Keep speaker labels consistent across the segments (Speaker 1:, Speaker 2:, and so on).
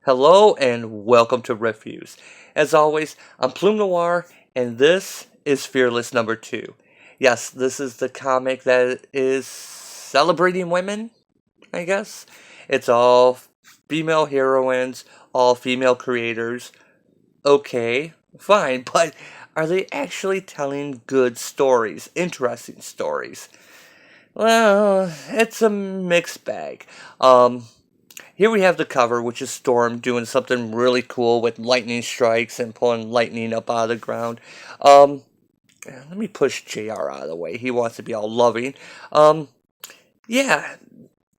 Speaker 1: Hello and welcome to Reviews. As always, I'm Plume Noir, and this is Fearless number 2. Yes, this is the comic that is celebrating women, I guess. It's all female heroines, all female creators. Okay, fine, but are they actually telling good stories, interesting stories? Well, it's a mixed bag. Here we have the cover, which is Storm doing something really cool with lightning strikes and pulling lightning up out of the ground. Um, Let me push JR out of the way. He wants to be all loving. Um, yeah,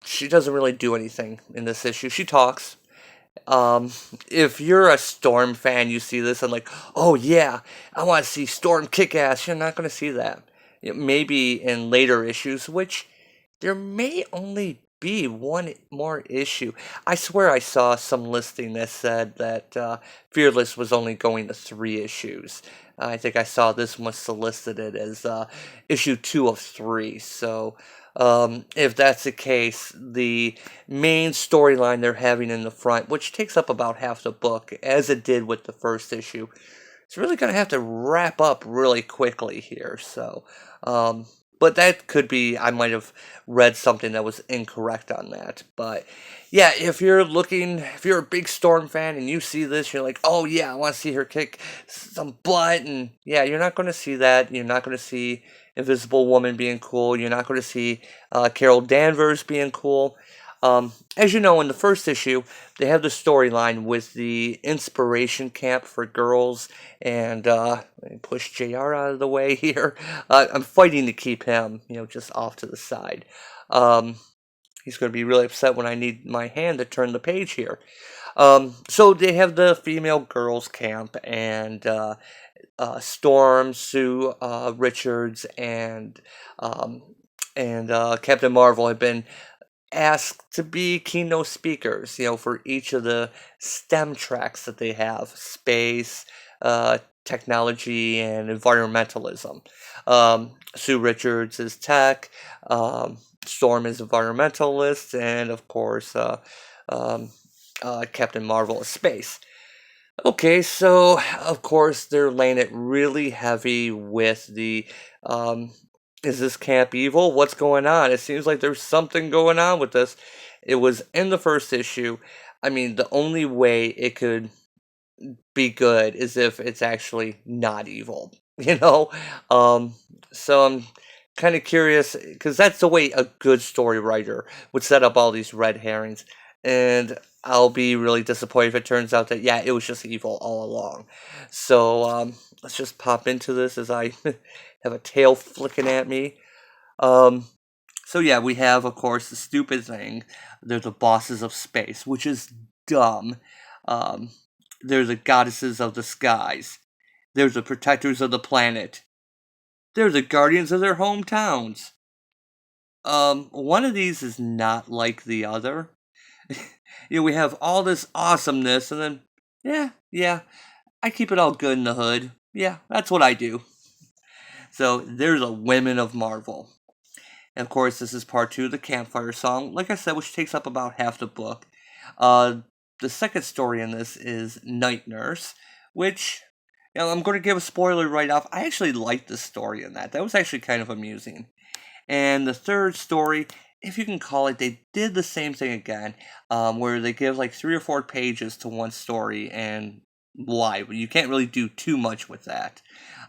Speaker 1: she doesn't really do anything in this issue. She talks. Um, if you're a Storm fan, you see this and like, oh yeah, I want to see Storm kick ass. You're not going to see that. Maybe in later issues, which there may only be one more issue. I swear I saw some listing that said that Fearless was only going to 3 issues. I think I saw this one solicited as issue 2 of 3. So if that's the case, the main storyline they're having in the front, which takes up about half the book, as it did with the first issue, it's really going to have to wrap up really quickly here. But that could be, I might have read something that was incorrect on that. But yeah, if you're a big Storm fan and you see this, you're like, oh yeah, I want to see her kick some butt. And yeah, you're not going to see that. You're not going to see Invisible Woman being cool. You're not going to see Carol Danvers being cool. As you know, in the first issue, they have the storyline with the inspiration camp for girls, and let me push JR out of the way here. I'm fighting to keep him, just off to the side. Um, he's going to be really upset when I need my hand to turn the page here. So they have the female girls camp, and Storm, Sue Richards, um, and Captain Marvel have been asked to be keynote speakers, for each of the STEM tracks that they have: space, technology, and environmentalism. Sue Richards is tech, Storm is environmentalist, and of course, um, Captain Marvel is space. Okay, so of course they're laying it really heavy with the um, is this camp evil? What's going on? It seems like there's something going on with this. It was in the first issue. I mean, the only way it could be good is if it's actually not evil, you know? Um, so I'm kind of curious because that's the way a good story writer would set up all these red herrings. And I'll be really disappointed if it turns out that, yeah, it was just evil all along. So let's just pop into this as I have a tail flicking at me. Um, so yeah, we have, of course, the stupid thing. They're the bosses of space, which is dumb. Um, they're the goddesses of the skies. They're the protectors of the planet. They're the guardians of their hometowns. One of these is not like the other. We have all this awesomeness, and then, yeah, I keep it all good in the hood. Yeah, that's what I do. So there's a Women of Marvel. And of course, this is part 2 of the Campfire Song, like I said, which takes up about half the book. Uh, the second story in this is Night Nurse, which, I'm going to give a spoiler right off. I actually liked the story in that. That was actually kind of amusing. And the third story, if you can call it, they did the same thing again, where they give like 3 or 4 pages to one story, and why? You can't really do too much with that.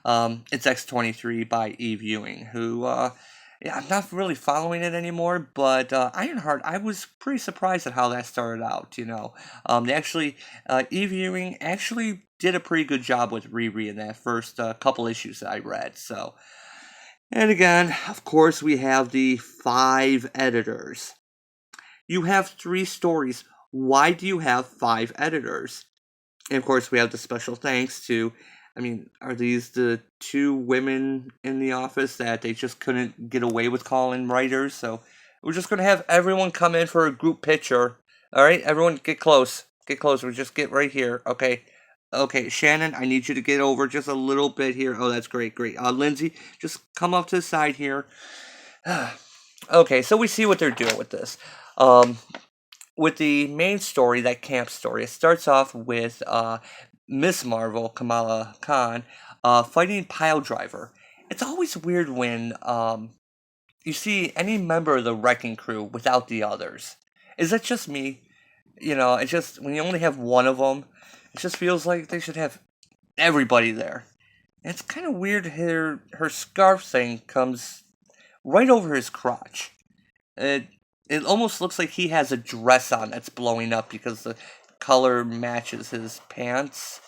Speaker 1: It's X-23 by Eve Ewing, who, yeah, I'm not really following it anymore, but Ironheart, I was pretty surprised at how that started out, They actually, Eve Ewing actually did a pretty good job with Riri in that first couple issues that I read, so. And again, of course, we have the 5 editors. You have 3 stories. Why do you have 5 editors? And of course, we have the special thanks to, are these the 2 women in the office that they just couldn't get away with calling writers? So we're just going to have everyone come in for a group picture. All right, everyone get close. Get closer. Just get right here. Okay. Okay, Shannon, I need you to get over just a little bit here. Oh, that's great, great. Lindsay, just come up to the side here. Okay, so we see what they're doing with this. Um, with the main story, that camp story, it starts off with Miss Marvel, Kamala Khan, fighting Pile Driver. It's always weird when you see any member of the wrecking crew without the others. Is that just me? It's just when you only have one of them, it just feels like they should have everybody there. And it's kind of weird. Her scarf thing comes right over his crotch. It it almost looks like he has a dress on that's blowing up because the color matches his pants.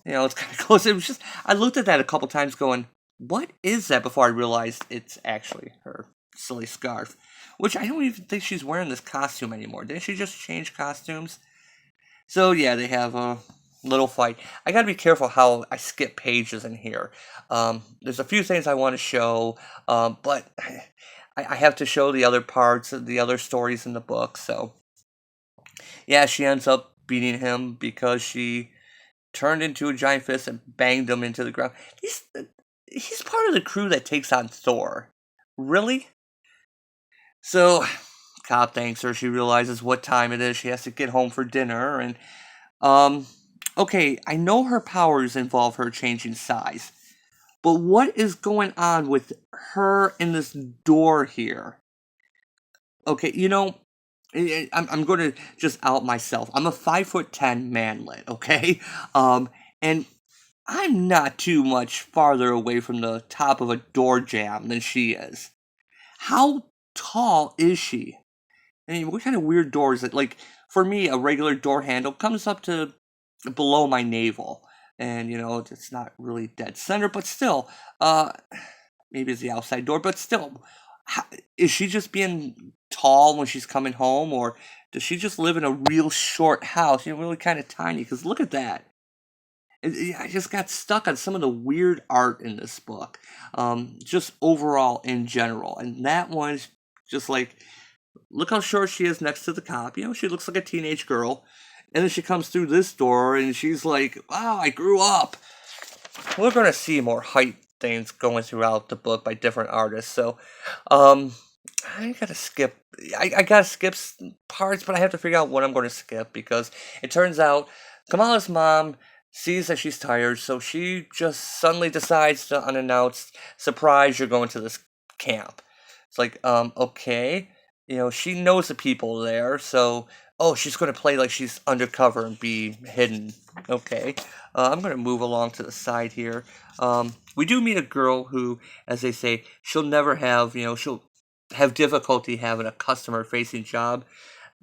Speaker 1: It's kind of close. It was just I looked at that a couple times, going, "What is that?" Before I realized it's actually her silly scarf, which I don't even think she's wearing this costume anymore. Didn't she just change costumes? So yeah, they have a little fight. I gotta be careful how I skip pages in here. There's a few things I want to show, but I have to show the other parts of the other stories in the book. So yeah, she ends up beating him because she turned into a giant fist and banged him into the ground. He's part of the crew that takes on Thor. Really? So, cop thanks her. She realizes what time it is. She has to get home for dinner. And, um, okay, I know her powers involve her changing size. But what is going on with her in this door here? Okay, I'm going to just out myself. I'm a 5'10" manlet, okay? And I'm not too much farther away from the top of a door jamb than she is. How tall is she? I mean, what kind of weird door is it? Like, for me, a regular door handle comes up to below my navel. And, it's not really dead center, but still, uh, maybe it's the outside door, but still, how, is she just being tall when she's coming home, or does she just live in a real short house? Really kind of tiny, because look at that. I just got stuck on some of the weird art in this book, just overall in general. And that one's just like, look how short she is next to the cop. She looks like a teenage girl. And then she comes through this door and she's like, wow, I grew up. We're going to see more height things going throughout the book by different artists. So, um, I gotta skip. I gotta skip parts, but I have to figure out what I'm going to skip because it turns out Kamala's mom sees that she's tired, so she just suddenly decides to unannounced surprise you're going to this camp. It's like, okay, she knows the people there, so she's going to play like she's undercover and be hidden. Okay, I'm going to move along to the side here. We do meet a girl who, as they say, she'll never have, she'll have difficulty having a customer facing job,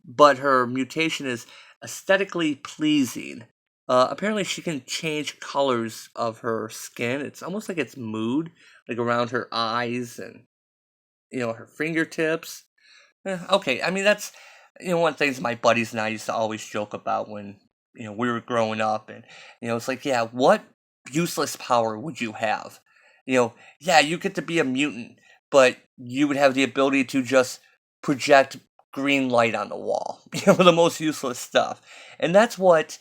Speaker 1: but her mutation is aesthetically pleasing. Apparently, she can change colors of her skin. It's almost like it's mood, like around her eyes and her fingertips. Okay, I mean that's one of the things my buddies and I used to always joke about when we were growing up, and it's like, yeah, what useless power would you have? Yeah, you get to be a mutant, but you would have the ability to just project green light on the wall. The most useless stuff, and that's what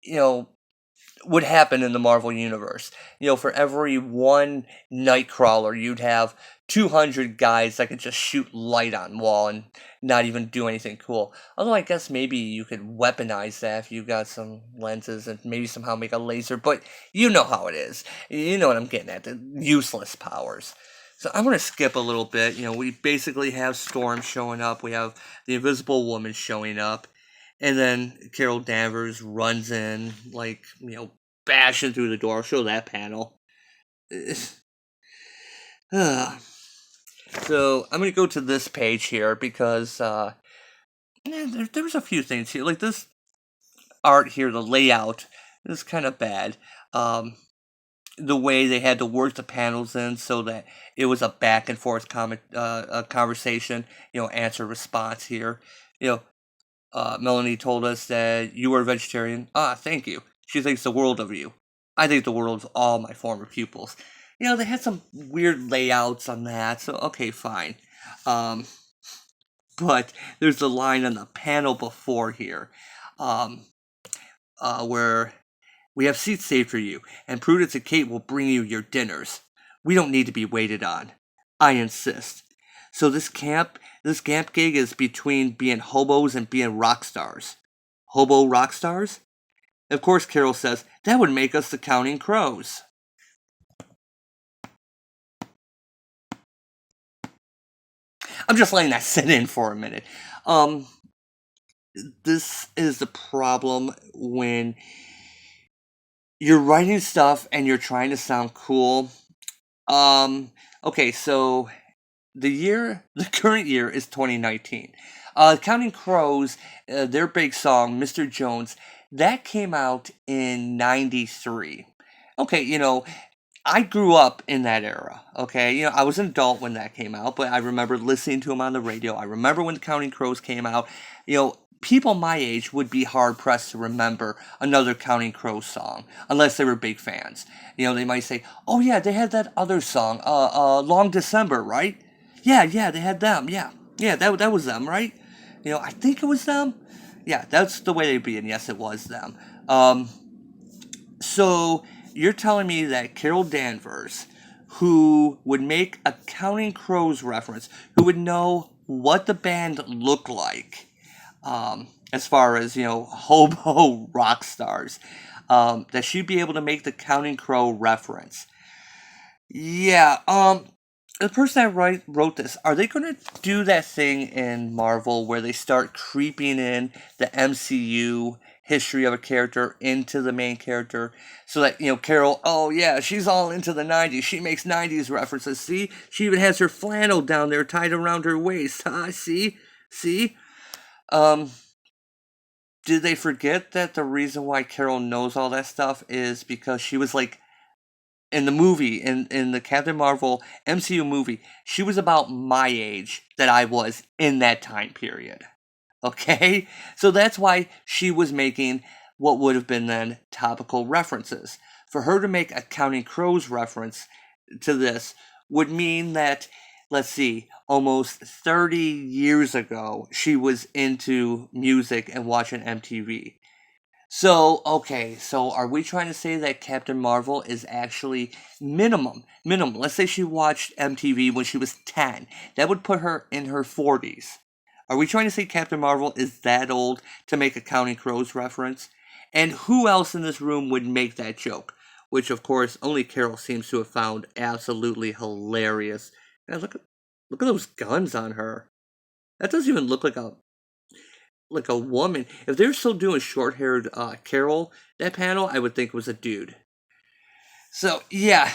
Speaker 1: you know would happen in the Marvel universe. For every one Nightcrawler, you'd have 200 guys that could just shoot light on wall and not even do anything cool. Although I guess maybe you could weaponize that if you got some lenses and maybe somehow make a laser, but you know how it is. You know what I'm getting at, the useless powers. So I'm going to skip a little bit. We basically have Storm showing up. We have the Invisible Woman showing up. And then Carol Danvers runs in, like, bashing through the door. I'll show that panel. So I'm going to go to this page here because there's a few things here. Like this art here, the layout is kind of bad. The way they had to work the panels in so that it was a back and forth conversation, answer response here. Melanie told us that you were a vegetarian. Ah, thank you. She thinks the world of you. I think the world of all my former pupils. They had some weird layouts on that, so okay, fine. Um, but there's a line on the panel before here, um, where we have seats saved for you, and Prudence and Kate will bring you your dinners. We don't need to be waited on. I insist. So this camp This camp gig is between being hobos and being rock stars. Hobo rock stars? Of course, Carol says, that would make us the Counting Crows. I'm just letting that sit in for a minute. This is the problem when you're writing stuff and you're trying to sound cool. Okay, so the current year is 2019. Counting Crows, their big song, Mr. Jones, that came out in 93. Okay, I grew up in that era, okay? I was an adult when that came out, but I remember listening to them on the radio. I remember when the Counting Crows came out. People my age would be hard-pressed to remember another Counting Crows song, unless they were big fans. They might say, oh yeah, they had that other song, Long December, right? Yeah, they had them, yeah. Yeah, that was them, right? I think it was them. Yeah, that's the way they'd be, and yes, it was them. So you're telling me that Carol Danvers, who would make a Counting Crows reference, who would know what the band looked like, as far as, hobo rock stars, that she'd be able to make the Counting Crow reference. Yeah, the person that wrote this, are they going to do that thing in Marvel where they start creeping in the MCU history of a character into the main character so that, Carol, oh yeah, she's all into the 90s. She makes 90s references. See? She even has her flannel down there tied around her waist. Huh? See? Did they forget that the reason why Carol knows all that stuff is because she was like, in the movie, in the Captain Marvel MCU movie, she was about my age that I was in that time period. Okay? So that's why she was making what would have been then topical references. For her to make a Counting Crows reference to this would mean that, let's see, almost 30 years ago, she was into music and watching MTV. So, okay, so are we trying to say that Captain Marvel is actually minimum? Let's say she watched MTV when she was 10. That would put her in her 40s. Are we trying to say Captain Marvel is that old to make a Counting Crows reference? And who else in this room would make that joke? Which, of course, only Carol seems to have found absolutely hilarious. Man, look at those guns on her. That doesn't even look like a woman. If they're still doing short-haired Carol, that panel, I would think was a dude. So, yeah.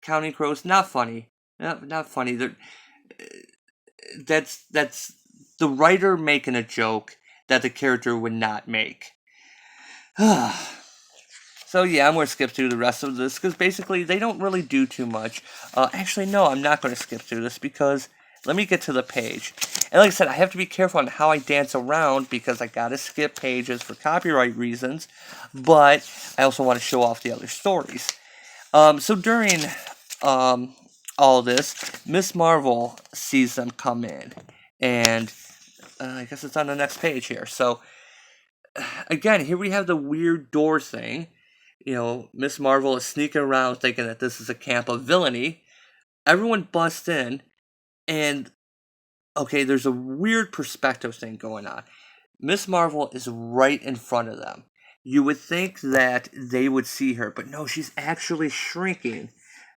Speaker 1: Counting Crows, not funny. Not funny. That's the writer making a joke that the character would not make. So yeah, I'm going to skip through the rest of this because basically they don't really do too much. Actually, no, I'm not going to skip through this because let me get to the page. And like I said, I have to be careful on how I dance around because I got to skip pages for copyright reasons, but I also want to show off the other stories. So during all this, Miss Marvel sees them come in, and I guess it's on the next page here. So again, here we have the weird door thing. Miss Marvel is sneaking around thinking that this is a camp of villainy. Everyone busts in, and okay, there's a weird perspective thing going on. Miss Marvel is right in front of them. You would think that they would see her, but no, she's actually shrinking.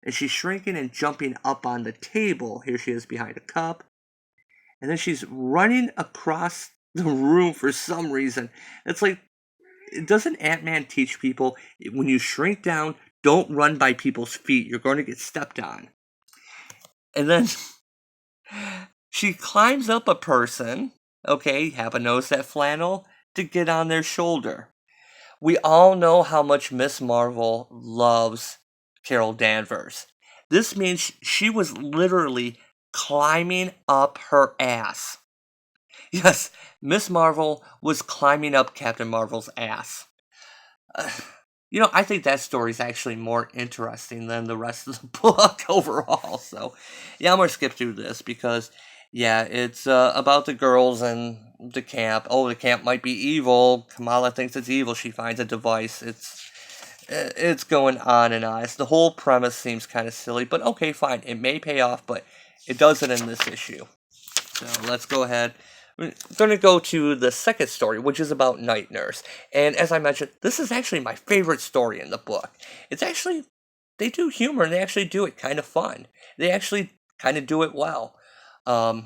Speaker 1: And she's shrinking and jumping up on the table. Here she is behind a cup. And then she's running across the room for some reason. It's like, doesn't Ant-Man teach people, when you shrink down, don't run by people's feet. You're going to get stepped on. And then she climbs up a person, okay, happen to notice that flannel, to get on their shoulder. We all know how much Miss Marvel loves Carol Danvers. This means she was literally climbing up her ass. Yes, Miss Marvel was climbing up Captain Marvel's ass. I think that story is actually more interesting than the rest of the book overall. So, yeah, I'm going to skip through this because, yeah, it's about the girls and the camp. Oh, the camp might be evil. Kamala thinks it's evil. She finds a device. It's going on and on. The whole premise seems kind of silly, but okay, fine. It may pay off, but It doesn't in this issue. So let's go ahead. We're going to go to the second story, which is about Night Nurse. And as I mentioned, this is actually my favorite story in the book. It's actually, they do humor and they actually do it kind of fun. They actually kind of do it well. Um,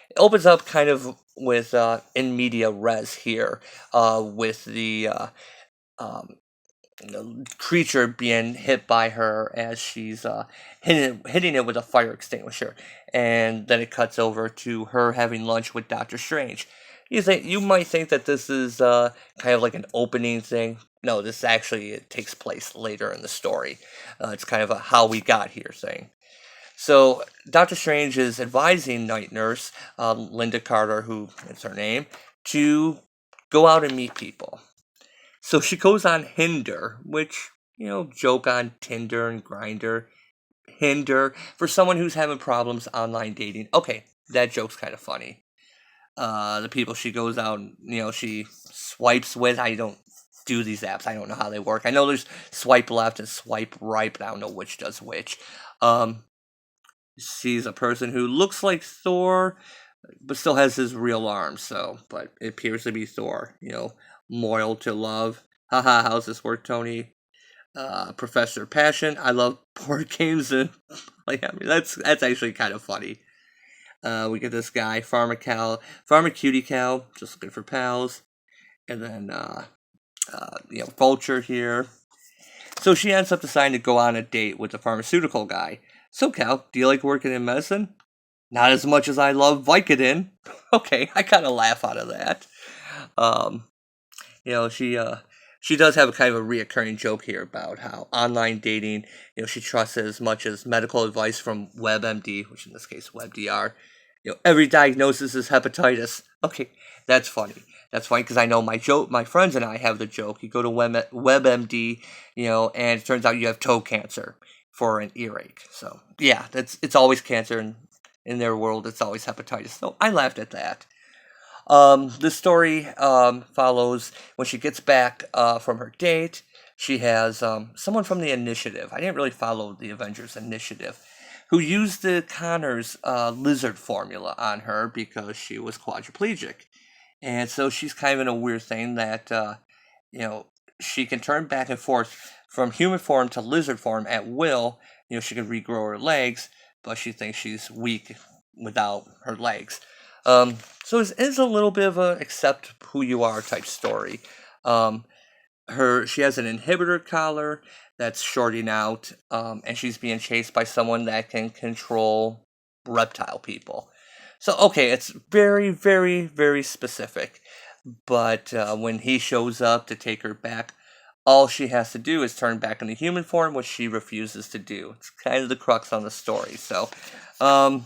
Speaker 1: it opens up kind of with in media res here, with the um, creature being hit by her as she's hitting it with a fire extinguisher, and then it cuts over to her having lunch with Doctor Strange. You might think that this is kind of like an opening thing. No, this actually it takes place later in the story. It's kind of a how we got here thing. So Doctor Strange is advising Night Nurse, Linda Carter, who is her name, to go out and meet people. So she goes on Hinder, which, joke on Tinder and Grinder. Hinder, for someone who's having problems online dating. Okay, that joke's kind of funny. The people she goes out and, she swipes with, I don't do these apps. I don't know how they work. I know there's swipe left and swipe right, but I don't know which does which. She's a person who looks like Thor, but still has his real arms, but it appears to be Thor, loyal to love. Haha, how's this work, Tony? Professor Passion. I love board games and that's actually kind of funny. We get this guy, Farmer Cutie Cow, just looking for pals, and then Vulture here. So she ends up deciding to go on a date with the pharmaceutical guy. So Cal, do you like working in medicine? Not as much as I love Vicodin. Okay, I kind of laugh out of that. Um, she does have a kind of a reoccurring joke here about how online dating, she trusts as much as medical advice from WebMD, which in this case WebDR. Every diagnosis is hepatitis. Okay, that's funny. That's funny because I know my friends and I have the joke. You go to WebMD, and it turns out you have toe cancer for an earache. So yeah, it's always cancer, and in their world, it's always hepatitis. So I laughed at that. This story follows when she gets back from her date. She has someone from the Initiative. I didn't really follow the Avengers Initiative, who used the Connor's lizard formula on her because she was quadriplegic. And so she's kind of in a weird thing that, she can turn back and forth from human form to lizard form at will. She can regrow her legs, but she thinks she's weak without her legs. So it is a little bit of a accept who you are type story. She has an inhibitor collar that's shorting out, and she's being chased by someone that can control reptile people. So okay, it's very, very, very specific. But when he shows up to take her back, all she has to do is turn back into human form, which she refuses to do. It's kind of the crux on the story. Um,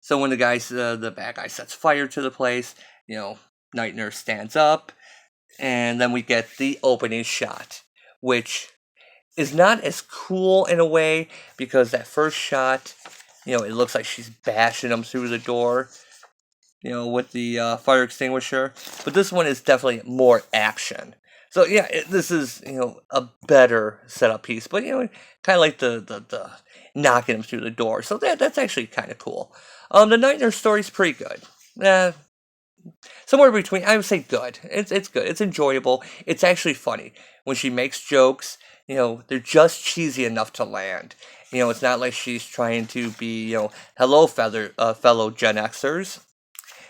Speaker 1: so when the bad guy sets fire to the place, Night Nurse stands up, and then we get the opening shot, which is not as cool in a way because that first shot, it looks like she's bashing him through the door, with the fire extinguisher. But this one is definitely more action. So yeah, this is a better setup piece, but kind of like the knocking him through the door. So that's actually kind of cool. The Night Nurse story's pretty good. Somewhere between, I would say good. It's good. It's enjoyable. It's actually funny when she makes jokes. They're just cheesy enough to land. It's not like she's trying to be hello fellow Gen Xers.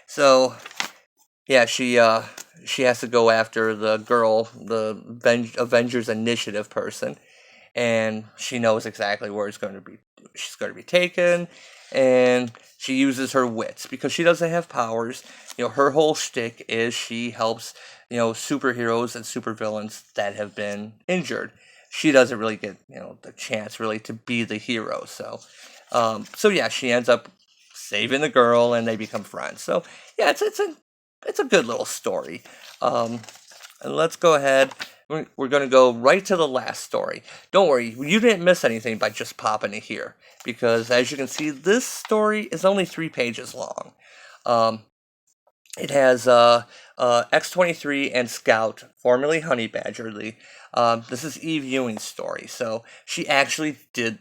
Speaker 1: So yeah, she has to go after the girl, the Avengers Initiative person, and she knows exactly where it's going to be. She's going to be taken, and she uses her wits because she doesn't have powers. Her whole shtick is she helps superheroes and supervillains that have been injured. She doesn't really get the chance really to be the hero. So yeah, she ends up saving the girl, and they become friends. So yeah, it's a good little story. And let's go ahead. We're going to go right to the last story. Don't worry, you didn't miss anything by just popping it here, because as you can see, this story is only 3 pages long. It has X-23 and Scout, formerly Honey Badger. This is Eve Ewing's story. So she actually did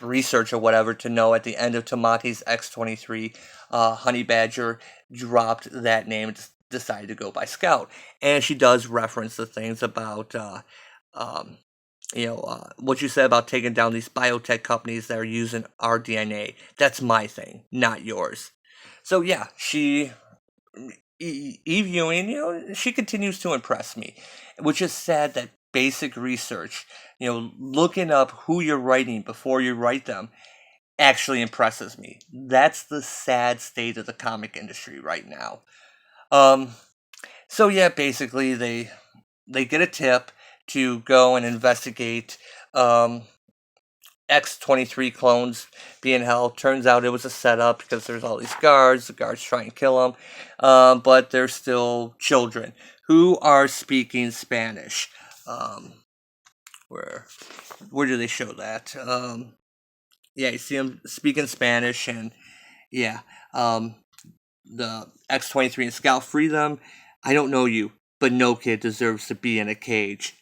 Speaker 1: research or whatever to know at the end of Tomate's X-23, Honey Badger dropped that name and decided to go by Scout. And she does reference the things about, um, what you said about taking down these biotech companies that are using our DNA. That's my thing, not yours. So yeah, Eve Ewing, she continues to impress me, which is sad that basic research, looking up who you're writing before you write them, actually impresses me. That's the sad state of the comic industry right now. Um, so yeah, basically they get a tip to go and investigate um, X-23 clones being held. Turns out it was a setup because there's all these guards. The guards try and kill them, but they're still children who are speaking Spanish. Um, where where do they show that? Yeah, you see them speaking Spanish, and yeah, um, the X-23 and Scout free them. I don't know you, but no kid deserves to be in a cage.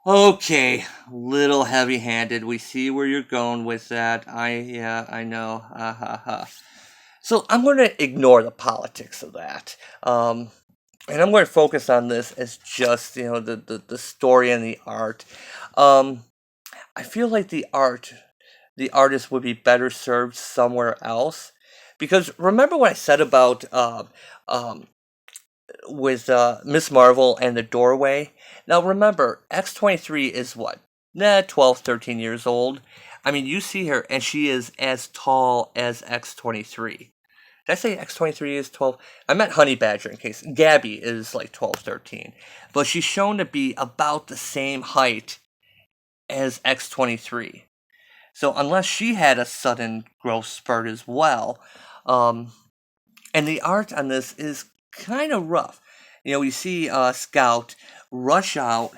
Speaker 1: Okay, little heavy-handed. We see where you're going with that. Yeah, I know. Ha ha ha. So I'm going to ignore the politics of that. And I'm going to focus on this as just, the story and the art. Um, I feel like the artist would be better served somewhere else. Because remember what I said about um, with Miss Marvel and the doorway. Now remember, X-23 is what? 12, 13 years old. I mean, you see her, and she is as tall as X-23. Did I say X-23 is 12? I meant Honey Badger in case. Gabby is like 12, 13. But she's shown to be about the same height as X-23. So unless she had a sudden growth spurt as well, um, and the art on this is kind of rough. You see Scout rush out,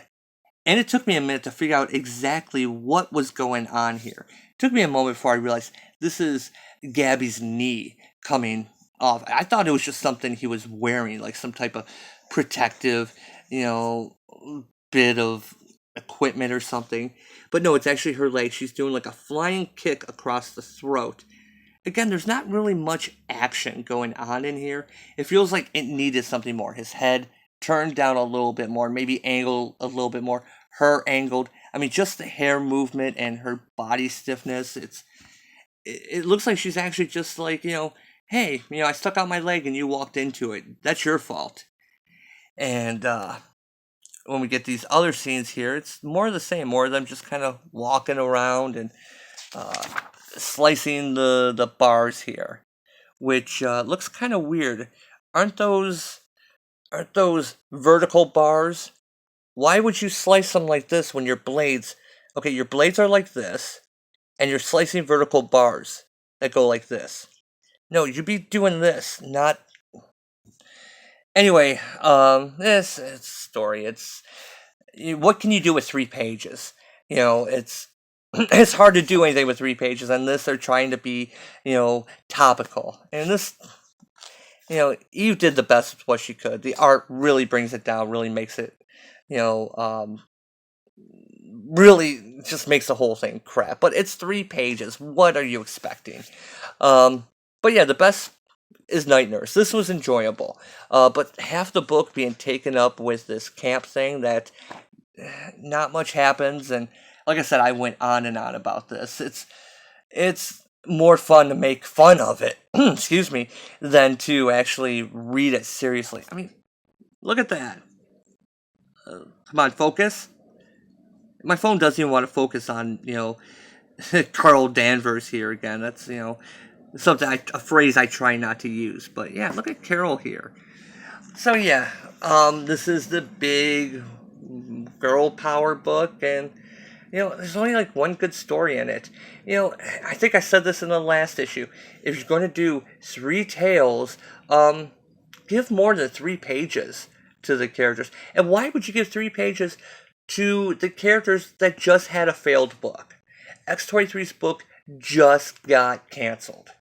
Speaker 1: and it took me a minute to figure out exactly what was going on here. It took me a moment before I realized this is Gabby's knee coming off. I thought it was just something he was wearing, like some type of protective, you know, bit of equipment or something. But no, it's actually her leg. She's doing like a flying kick across the throat. Again, there's not really much action going on in here. It feels like it needed something more. His head turned down a little bit more, maybe angled a little bit more. Her angled. I mean, just the hair movement and her body stiffness. It looks like she's actually just like, hey, I stuck out my leg and you walked into it. That's your fault. And when we get these other scenes here, it's more of the same. More of them just kind of walking around and uh, slicing the bars here, which looks kind of weird. Aren't those vertical bars? Why would you slice them like this when your blades? Okay, your blades are like this, and you're slicing vertical bars that go like this. No, you'd be doing this, not. Anyway, this it's story. What can you do with 3 pages? It's it's hard to do anything with 3 pages. And this, they're trying to be, topical. And this, Eve did the best with what she could. The art really brings it down, really makes it, you know, um, really just makes the whole thing crap. But it's 3 pages. What are you expecting? But yeah, the best is Night Nurse. This was enjoyable. But half the book being taken up with this camp thing that not much happens, and like I said, I went on and on about this. It's more fun to make fun of it, excuse me, than to actually read it seriously. I mean, look at that. Come on, focus. My phone doesn't even want to focus on, Carl Danvers here again. That's, something a phrase I try not to use. But yeah, look at Carol here. So yeah, this is the big girl power book, and there's only like one good story in it. I think I said this in the last issue. If you're going to do 3 tales, give more than 3 pages to the characters. And why would you give 3 pages to the characters that just had a failed book? X-23's book just got canceled.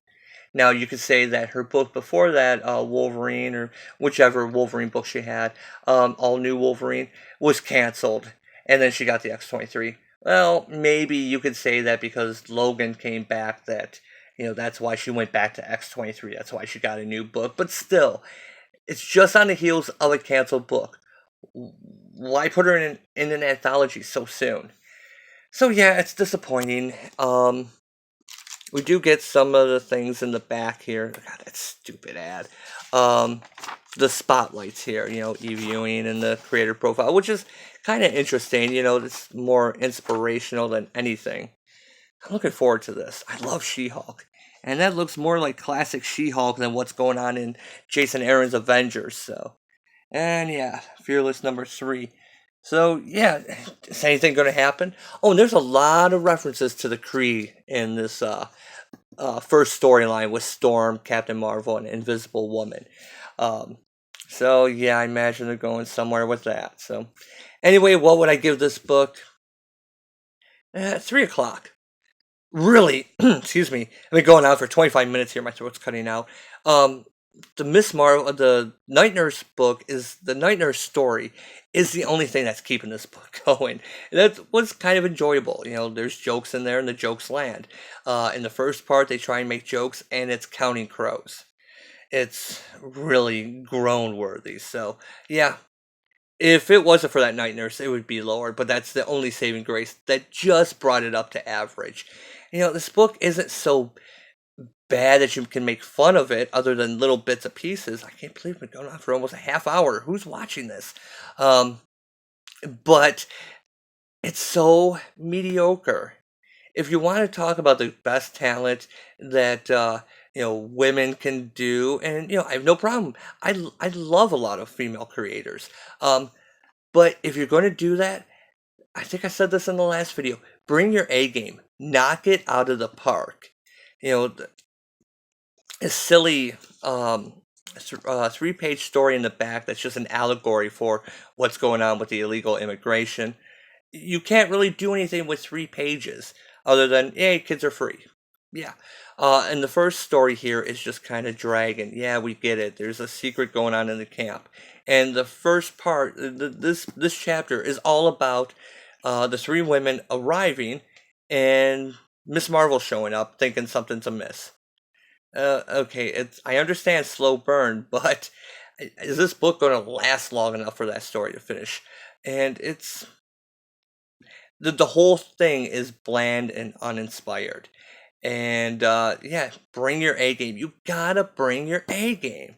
Speaker 1: Now, you could say that her book before that, Wolverine, or whichever Wolverine book she had, All New Wolverine, was canceled. And then she got the X-23. Well, maybe you could say that because Logan came back, that, that's why she went back to X-23. That's why she got a new book. But still, it's just on the heels of a canceled book. Why put her in an anthology so soon? So yeah, it's disappointing. We do get some of the things in the back here. God, that stupid ad. Um, the spotlights here, e-viewing and the creator profile, which is kind of interesting. It's more inspirational than anything. I'm looking forward to this. I love She-Hulk. And that looks more like classic She-Hulk than what's going on in Jason Aaron's Avengers. So, and yeah, Fearless number 3. So yeah, is anything going to happen? Oh, and there's a lot of references to the Kree in this first storyline with Storm, Captain Marvel, and Invisible Woman. Um, so yeah, I imagine they're going somewhere with that. So anyway, what would I give this book? 3 o'clock. Really, excuse me. I've been going on for 25 minutes here. My throat's cutting out. Um, the Miss Marvel, the Night Nurse book is the Night Nurse story is the only thing that's keeping this book going. That was kind of enjoyable. There's jokes in there, and the jokes land. In the first part, they try and make jokes, and it's counting crows. It's really groan worthy. So yeah, if it wasn't for that Night Nurse, it would be lower, but that's the only saving grace that just brought it up to average. This book isn't so bad that you can make fun of it, other than little bits and pieces. I can't believe we've been going on for almost a half hour. Who's watching this? Um, but it's so mediocre. If you want to talk about the best talent that women can do, and I have no problem. I love a lot of female creators. But if you're going to do that, I think I said this in the last video. Bring your A game. Knock it out of the park. A silly 3-page story in the back that's just an allegory for what's going on with the illegal immigration. You can't really do anything with 3 pages other than, hey, kids are free. Yeah. And the first story here is just kind of dragging. Yeah, we get it. There's a secret going on in the camp. And the first part, this chapter is all about the 3 women arriving and Miss Marvel showing up thinking something's amiss. Okay, I understand slow burn, but is this book going to last long enough for that story to finish? And the whole thing is bland and uninspired. And yeah, bring your A game. You gotta bring your A game.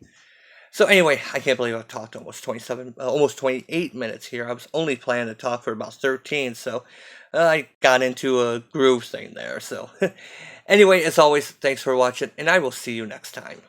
Speaker 1: So anyway, I can't believe I've talked almost 28 minutes here. I was only planning to talk for about 13, so I got into a groove thing there. So anyway, as always, thanks for watching, and I will see you next time.